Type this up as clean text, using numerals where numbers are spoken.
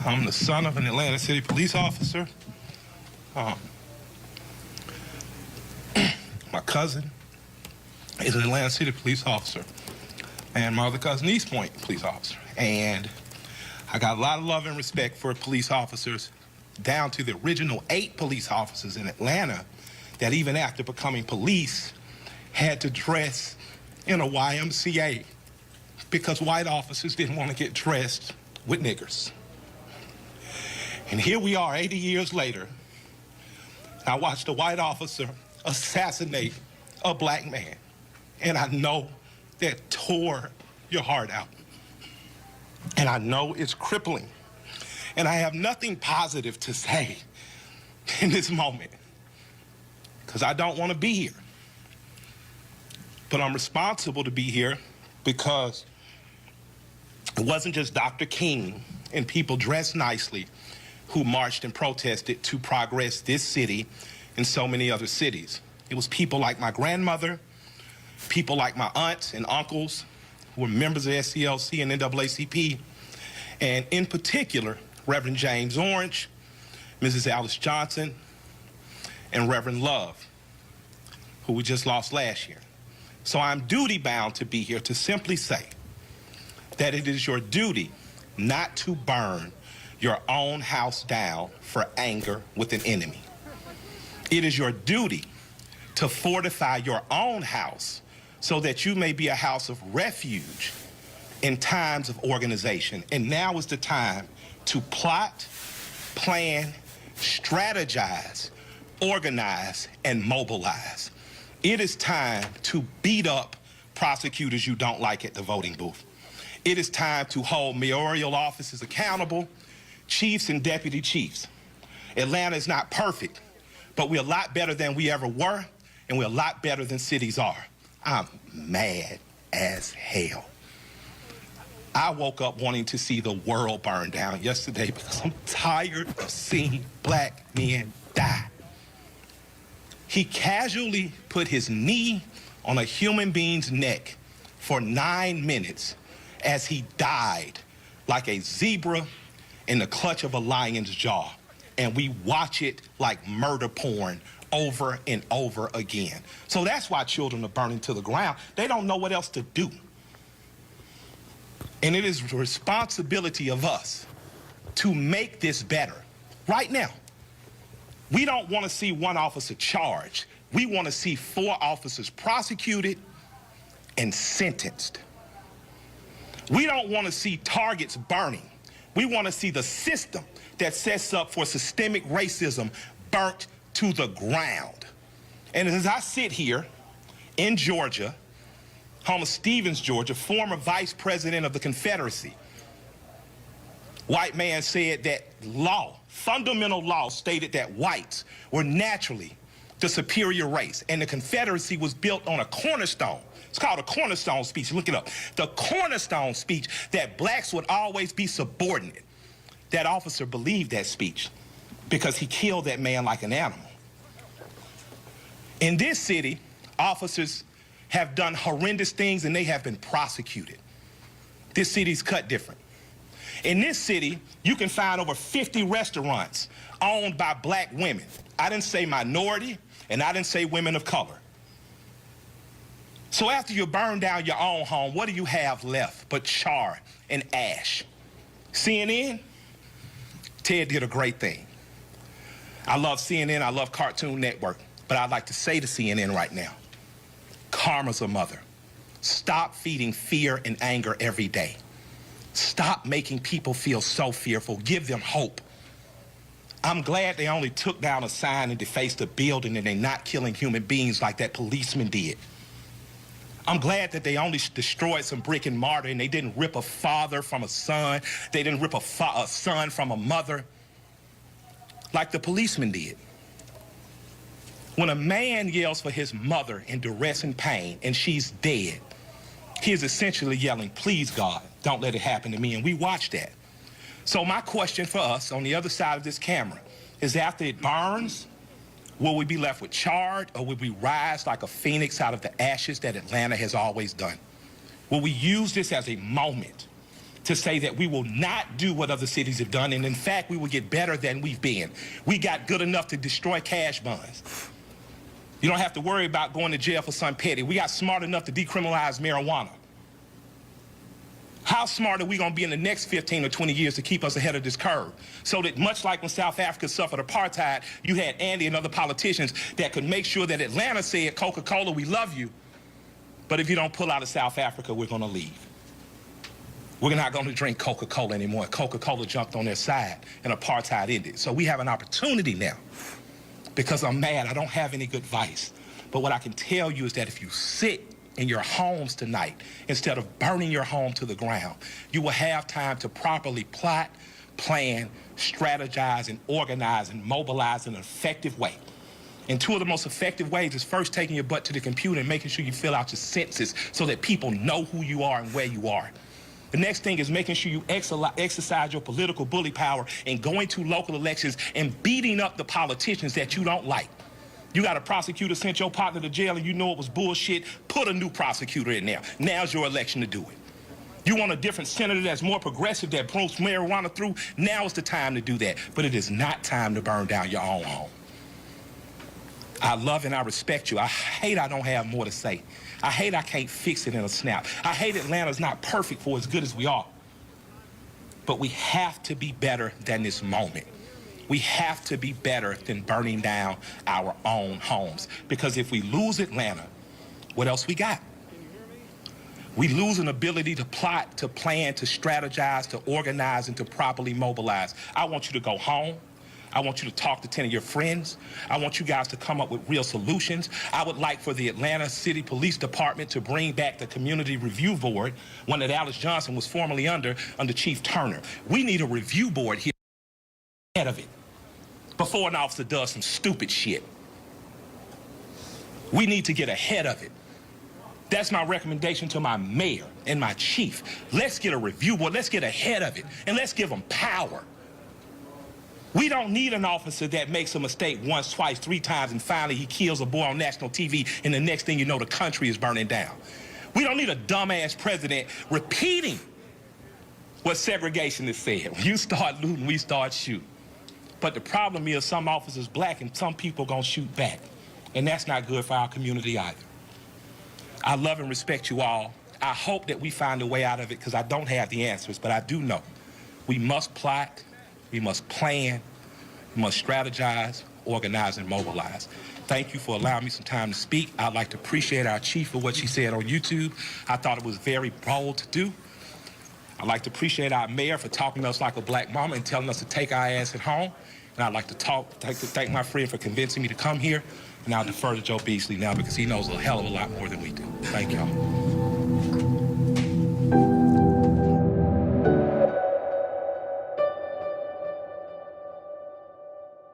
I'm the son of an Atlanta City police officer. My cousin is an Atlanta City police officer, and my other cousin, East Point police officer. And I got a lot of love and respect for police officers, down to the original 8 police officers in Atlanta that even after becoming police had to dress in a YMCA because white officers didn't want to get dressed with niggers. And here we are 80 years later. I watched a white officer assassinate a black man, and I know that tore your heart out. And I know it's crippling. And I have nothing positive to say in this moment, because I don't want to be here. But I'm responsible to be here because it wasn't just Dr. King and people dressed nicely who marched and protested to progress this city and so many other cities. It was people like my grandmother, people like my aunts and uncles who were members of SCLC and NAACP, and in particular, Reverend James Orange, Mrs. Alice Johnson, and Reverend Love, who we just lost last year. So I'm duty-bound to be here to simply say that it is your duty not to burn your own house down for anger with an enemy. It is your duty to fortify your own house so that you may be a house of refuge in times of organization. And now is the time to plot, plan, strategize, organize, and mobilize. It is time to beat up prosecutors you don't like at the voting booth. It is time to hold mayoral offices accountable, chiefs and deputy chiefs. Atlanta is not perfect, but we're a lot better than we ever were, and we're a lot better than cities are. I'm mad as hell. I woke up wanting to see the world burn down yesterday because I'm tired of seeing black men die. He casually put his knee on a human being's neck for 9 minutes as he died like a zebra in the clutch of a lion's jaw. And we watch it like murder porn over and over again. So that's why children are burning to the ground. They don't know what else to do. And it is the responsibility of us to make this better right now. We don't want to see 1 officer charged. We want to see 4 officers prosecuted and sentenced. We don't want to see targets burning. We want to see the system that sets up for systemic racism burnt to the ground. And as I sit here in Georgia, home of Stevens, Georgia, former vice president of the Confederacy, white man said that law, fundamental law, stated that whites were naturally the superior race, and the Confederacy was built on a cornerstone. It's called a cornerstone speech. Look it up. The cornerstone speech that blacks would always be subordinate. That officer believed that speech because he killed that man like an animal. In this city, officers have done horrendous things and they have been prosecuted. This city's cut different. In this city, you can find over 50 restaurants owned by black women. I didn't say minority, and I didn't say women of color. So after you burn down your own home, what do you have left but char and ash? CNN? Ted did a great thing. I love CNN, I love Cartoon Network, but I'd like to say to CNN right now, karma's a mother. Stop feeding fear and anger every day. Stop making people feel so fearful. Give them hope. I'm glad they only took down a sign and defaced a building and they're not killing human beings like that policeman did. I'm glad that they only destroyed some brick and mortar and they didn't rip a father from a son. They didn't rip a son from a mother like the policeman did. When a man yells for his mother in duress and pain and she's dead, he is essentially yelling, please God, don't let it happen to me. And we watch that. So my question for us on the other side of this camera is, after it burns, will we be left with charred, or will we rise like a phoenix out of the ashes that Atlanta has always done? Will we use this as a moment to say that we will not do what other cities have done, and in fact, we will get better than we've been. We got good enough to destroy cash bonds. You don't have to worry about going to jail for something petty. We got smart enough to decriminalize marijuana. How smart are we going to be in the next 15 or 20 years to keep us ahead of this curve? So that much like when South Africa suffered apartheid, you had Andy and other politicians that could make sure that Atlanta said, Coca-Cola, we love you, but if you don't pull out of South Africa, we're going to leave. We're not going to drink Coca-Cola anymore. Coca-Cola jumped on their side and apartheid ended. So we have an opportunity now. Because I'm mad, I don't have any good advice. But what I can tell you is that if you sit in your homes tonight, instead of burning your home to the ground, you will have time to properly plot, plan, strategize, and organize and mobilize in an effective way. And two of the most effective ways is first taking your butt to the computer and making sure you fill out your census so that people know who you are and where you are. The next thing is making sure you exercise your political bully power and going to local elections and beating up the politicians that you don't like. You got a prosecutor sent your partner to jail and you know it was bullshit, put a new prosecutor in there. Now's your election to do it. You want a different senator that's more progressive, that promotes marijuana through, now is the time to do that. But it is not time to burn down your own home. I love and I respect you. I hate I don't have more to say. I hate I can't fix it in a snap. I hate Atlanta's not perfect for as good as we are. But we have to be better than this moment. We have to be better than burning down our own homes. Because if we lose Atlanta, what else we got? We lose an ability to plot, to plan, to strategize, to organize, and to properly mobilize. I want you to go home. I want you to talk to 10 of your friends. I want you guys to come up with real solutions. I would like for the Atlanta City Police Department to bring back the Community Review Board, one that Alice Johnson was formerly under Chief Turner. We need a review board here ahead of it before an officer does some stupid shit. We need to get ahead of it. That's my recommendation to my mayor and my chief. Let's get a review board. Let's get ahead of it, and let's give them power. We don't need an officer that makes a mistake once, twice, 3 times, and finally he kills a boy on national TV, and the next thing you know, the country is burning down. We don't need a dumbass president repeating what segregation has said. When you start looting, we start shooting. But the problem is some officers black and some people gonna shoot back. And that's not good for our community either. I love and respect you all. I hope that we find a way out of it because I don't have the answers, but I do know we must plot, we must plan, we must strategize, organize, and mobilize. Thank you for allowing me some time to speak. I'd like to appreciate our chief for what she said on YouTube. I thought it was very bold to do. I'd like to appreciate our mayor for talking to us like a black mama and telling us to take our ass at home. And I'd like to thank my friend for convincing me to come here. And I'll defer to Joe Beasley now because he knows a hell of a lot more than we do. Thank y'all.